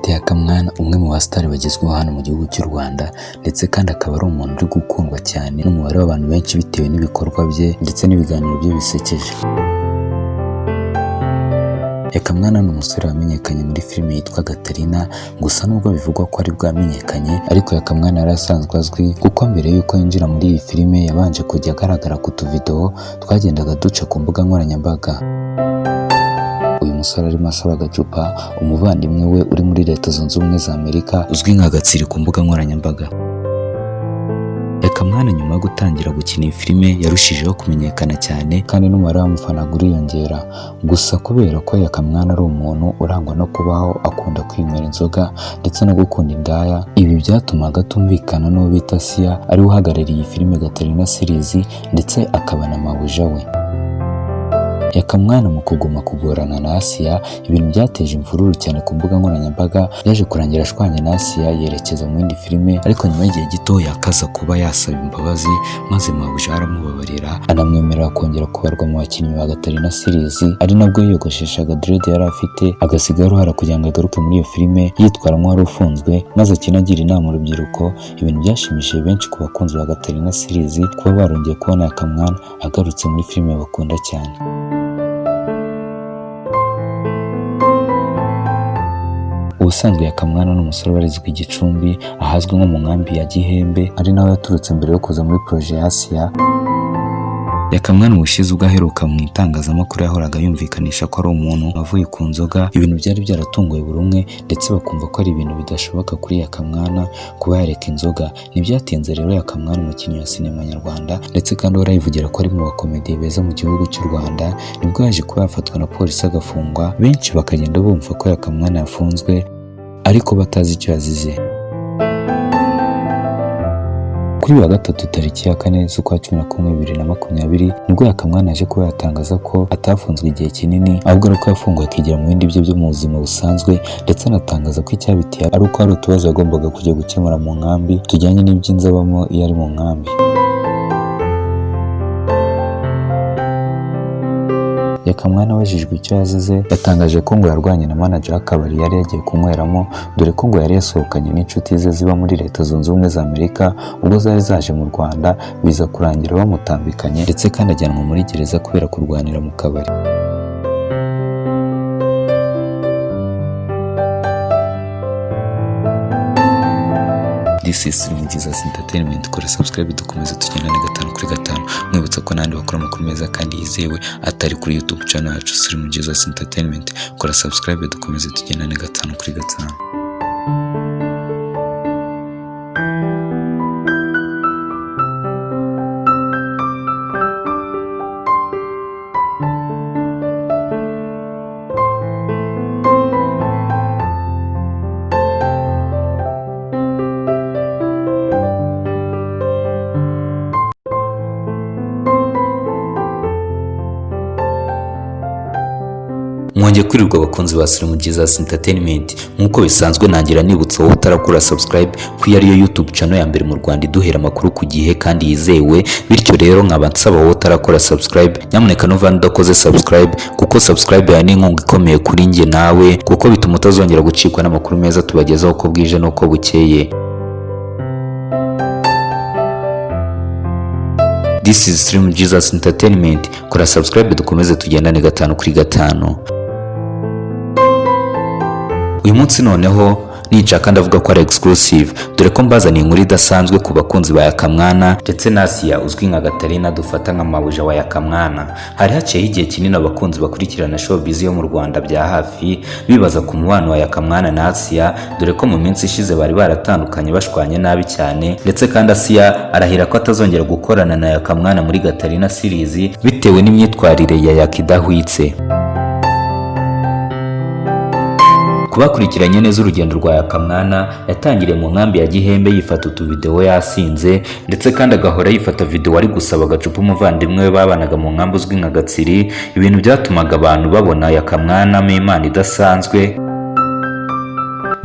dufite Yaka Mwana, umwe mu basitari bagezweho hano mu gihugu cy'u Rwanda, ndetse kandi akaba ari umuntu uri gukundwa cyane n'umubare w'abantu benshi bitewe n'ibikorwa bye ndetse n'ibiganiro bye bisekeje. Yaka Mwana ni umusore wamenyekanye muri filime yitwa Gatarina, gusa nubwo bivugwa ko ari bwamenyekanye, ariko Yaka Mwana yari asanzwe azwi kuko mbere y'uko yinjira muri iyi filime yabanje kujya agaragara ku tuvidewo twagendaga duca ku mbuga nkoranyambaga. Uyu musore arimo asaba agacupa umuvandimwe we uri muri Leta Zunze Ubumwe za Amerika uzwi nka Gatsiri ku mbuga nkoranyambaga. Yaka Mwana nyuma yo gutangira gukina iyi filime yarushijeho kumenyekana cyane kandi n'umubare w'abamufanaga uriyongera. Gusa kubera ko Yaka Mwana ari umuntu urangwa no kubaho akunda kwinywera inzoga ndetse no gukunda indaya, ibi byatumaga atumvikana n'uwo bita Sia ari we uhagarariye iyi filime Gatarina series ndetse akaba na mabuja we. Yaka Mwana mu kuguma kugorana na Sia, ibintu byateje imvururu cyane ku mbuga nkoranyambaga, yaje kurangira ashwanye na Sia yerekeza mu yindi filime, ariko nyuma y'igihe gito yakaza kuba yasaba imbabazi maze mabuja aramubabarira anamwemerera kongera kubarwa mu bakinnyi ba Gatarina series, ari nabwo yiyogosheshaga dread yari afite agasigaho uruhara kugira ngo agaruke muri iyo filime yitwara nk'uwari ufunzwe, maze akinagira inama urubyiruko. Ibintu byashimishije benshi ku bakunzi ba Gatarina series kuba barongeye kubona Yaka Mwana agarutse muri filime bakunda cyane. Ubusanzwe Yaka Mwana ni umusore ubarizwa i Gicumbi ahazwi nko mu nkambi ya Gihembe, ari nawe yaturutse mbere yo kuza muri projet ya Sia. Yaka Mwana ubushize ubwo aheruka mu itangazamakuru yahoraga yumvikanisha ko ari umuntu wavuye ku nzoga, ibintu byari byaratunguye buri umwe ndetse bakumva ko ari ibintu bidashoboka kuri Yaka Mwana kuba yareka inzoga. Ntibyatinze rero Yaka Mwana, umukinnyi wa sinema nyarwanda ndetse kandi warayivugira ko ari mu bakomediye beza mu gihugu cy'u Rwanda, nibwo yaje kuba yafatwa na polisi agafungwa. Benshi bakagenda bumva ko Yaka Mwana yafunzwe ariko batazi icyo yazize. Kuri wa gatatu tariki ya 4 z'ukwa 11 2020 nibwo Yaka Mwana yaje kuba yatangaza ko atafunzwe igihe kinini, ahubwo ari uko yafunguwe akigira mu bindi bye byo mu buzima busanzwe, ndetse anatangaza ko icyabitiye ari uko hari utubazo yagombaga kujya gukemura mu nkambi tujyanye n'iby'inzu abamo iyo ari mu nkambi. Yaka Mwana abajijwe icyo yazize yatangaje ko ngo yarwanye na manager w'akabari yari yagiye kunyweramo, dore ko ngo yari yasohokanye n'inshuti ze ziba muri Leta Zunze Ubumwe za Amerika ubwo zari zaje mu Rwanda, biza kurangira bamutambikanye ndetse kandi ajyanwa muri gereza kubera kurwanira mu kabari. This is Muri Entertainment. Kora subscribe dukomeze tugendane 5 kuri 5, mwibutsa ko nandi bakora amakuru meza kandi yizewe atari kuri YouTube channel yacu Muri Entertainment. Kora subscribe dukomeze tugendane 5 kuri 5. Mwongeye kwirirwa abakunzi ba Muri Entertainment, nkuko bisanzwe nangira nibutsa wowe utarakora subscribe ko ari yo YouTube channel ya mbere mu Rwanda iduhera amakuru ku gihe kandi yizewe. Bityo rero nkaba nsaba wowe utarakora subscribe, nyamuneka n'uvana udakoze subscribe, kuko subscribe ya ni inkunga ikomeye kuri njye nawe, kuko bituma utazongera gucikwa n'amakuru meza tubagezaho uko bwije n'uko bukeye. This is Muri Entertainment. Kora subscribe dukomeze tugendane 5 kuri 5. Uyu munsi noneho nica ndavuga ko ari exclusive, dore ko mbazaniye inkuru idasanzwe ku bakunzi ba Yaka Mwana ndetse na Sia uzwi nka Gatarina dufata nka mabuja wa Yaka Mwana. Hari haciyeho igihe kinini abakunzi bakurikirana showbiz yo mu Rwanda bya hafi bibaza ku mubano wa Yaka Mwana na Sia, dore ko mu minsi ishize bari baratandukanye bashwanye nabi cyane, ndetse kandi Sia arahira ko atazongera gukorana na Yaka Mwana muri Gatarina series bitewe n'imyitwarire ya Yaka idahwitse. Kubakurikiranye neza urugendo rwa Yaka Mwana, yatangiriye mu nkambi ya Gihembe yifata utuvideo yasinze, ndetse kandi agahora yifata video ari gusaba agacupa umuvandimwe we babanaga mu nkambi uzwi nka Gatsiri. Ibintu byatumaga abantu babona Yaka Mwana mu Imana idasanzwe,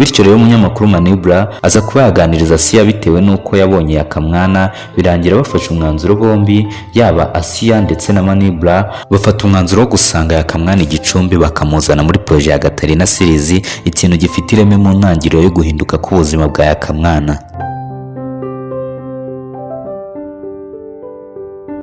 bityo rero umunyamakuru Manibra aza kuba yaganiriza Asiya bitewe nuko yabonye Yaka Mwana, birangira bafashe umwanzuro bombi, yaba Asiya ndetse na Manibra bafata umwanzuro wo gusanga Yaka Mwana Igicumbi bakamuzana muri projet ya Gatarina series, ikintu gifite ireme mu ntangiriro yo guhinduka k'ubuzima bwa Yaka Mwana.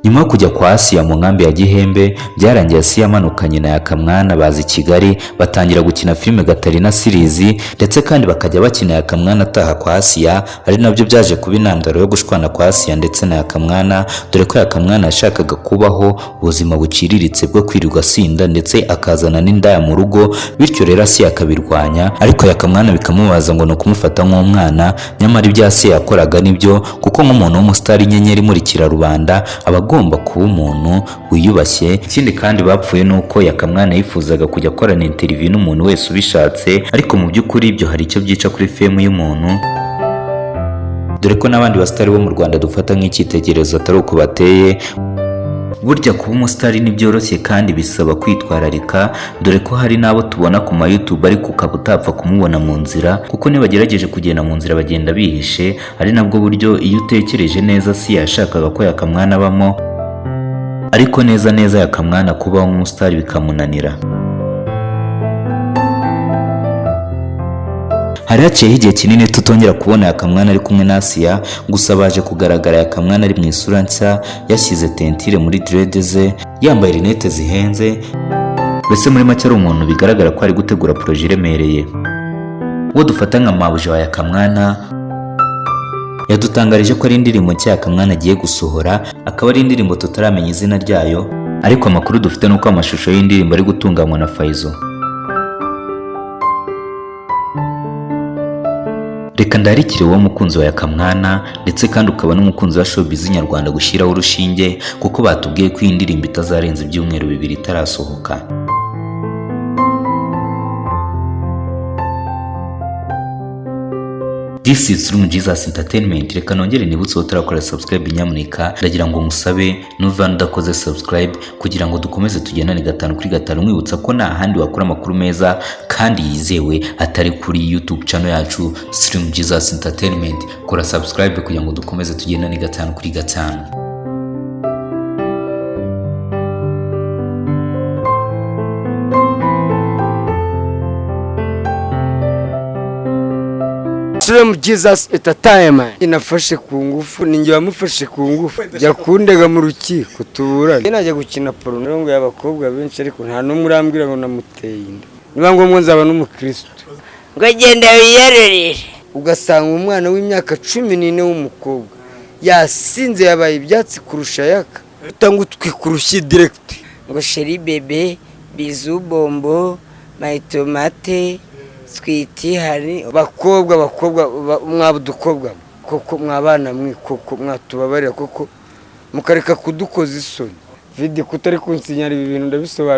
Nyuma yo kujya kwa Asiya mu nkambi ya Gihembe, byarangiye Asiya amanukanye na Yaka Mwana bazi Kigali, batangira gukina filime Gatarina series, ndetse kandi bakajya bakina Yaka Mwana ataha kwa Asiya, ari nabyo byaje kuba intandaro yo gushwana kwa Asiya ndetse na Yaka Mwana, dore ko Yaka Mwana yashakaga kubaho ubuzima buciriritse bwo kwirirwa asinda ndetse akazana n'indaya mu rugo, bityo rero Asiya akabirwanya, ariko Yaka Mwana bikamubaza ngo no kumufata nk'umwana, nyamara ibyo Asiya yakoraga nibyo, kuko nk'umuntu w'umustar inyenyeri imurikira rubanda agomba kuba umuntu wiyubashye. Ikindi kandi bapfuye nuko Yaka Mwana yifuzaga kujya korana interview n'umuntu wese ubishatse, ariko mu by'ukuri ibyo hari icyo byica kuri fame y'umuntu, dore ko n'abandi basitari bo mu Rwanda dufata nk'icyitegererezo atari uko bateye. Burya kuba umusitari ntibyoroshye kandi bisaba kwitwararika, dore ko hari n'abo tubona ku ma YouTube ariko ukaba utapfa kumubona mu nzira, kuko nibagerageje kugenda mu nzira bagenda bihishe, ari nabwo buryo iyo utekereje neza Asiya yashakaga ko Yaka Mwana abamo, ariko neza Yaka Mwana kubaho umusitari bikamunanira. Hari haciyeho igihe kinini tutongera kubona Yaka Mwana ari kumwe na Asiya, gusa baje kugaragara Yaka Mwana ari mu isura nshya, yashyize tentire muri dread ze, yambaye rinete zihenze, mbese muri make ari umuntu bigaragara ko ari gutegura projet iremereye. Uwo dufata nka mabuja wa Yaka Mwana yadutangarije ko ari indirimbo nshya Yaka Mwana agiye gusohora, akaba ari indirimbo tutaramenya izina ryayo, ariko amakuru dufite nuko amashusho y'indirimbo ari gutunganywa na Faizo. Reka ndarikire uwo mukunzi wa Yaka Mwana, ndetse kandi ukaba n'umukunzi wa showbiz nyarwanda gushyiraho urushinge, kuko batubwiye ko iyi ndirimbo itazarenza ibyumweru 2 itarasohoka. This is Muri Jesus Entertainment. Reka nongere nibutse utarakora subscribe nyamuneka, ndagira ngo musabe nuva ndakoze subscribe kugira ngo dukomeze tugendane 5 kuri 5, mwibutsa ko nta handi wakora amakuru meza kandi yizewe atari kuri YouTube channel yacu Muri Jesus Entertainment. Kora subscribe kugira ngo dukomeze tugendane 5 kuri 5. Muri Jesus Entertainment inafashe ku ngufu, ninjye wamufashe ku ngufu, yakundega mu rukiko tuburane. Najya gukina porno ngo y'abakobwa benshi, ariko nta numwe urambwira ngo namuteye inda. Niba ngombwa nzaba n'umukristo ngo genda wiyererere, ugasanga umwana w'imyaka 14 w'umukobwa yasinze yabaye ibyatsi kurusha Yaka, utanga utwi kurushyi direct ngo sheri bebe bizu bombo my tomate switi hari bakobwa mwabudukobwa koko mwabana mwe koko mwatubabarira koko mukareka kudukoza isoni. Video kutari kunsinyara ibi bintu ndabisobanura.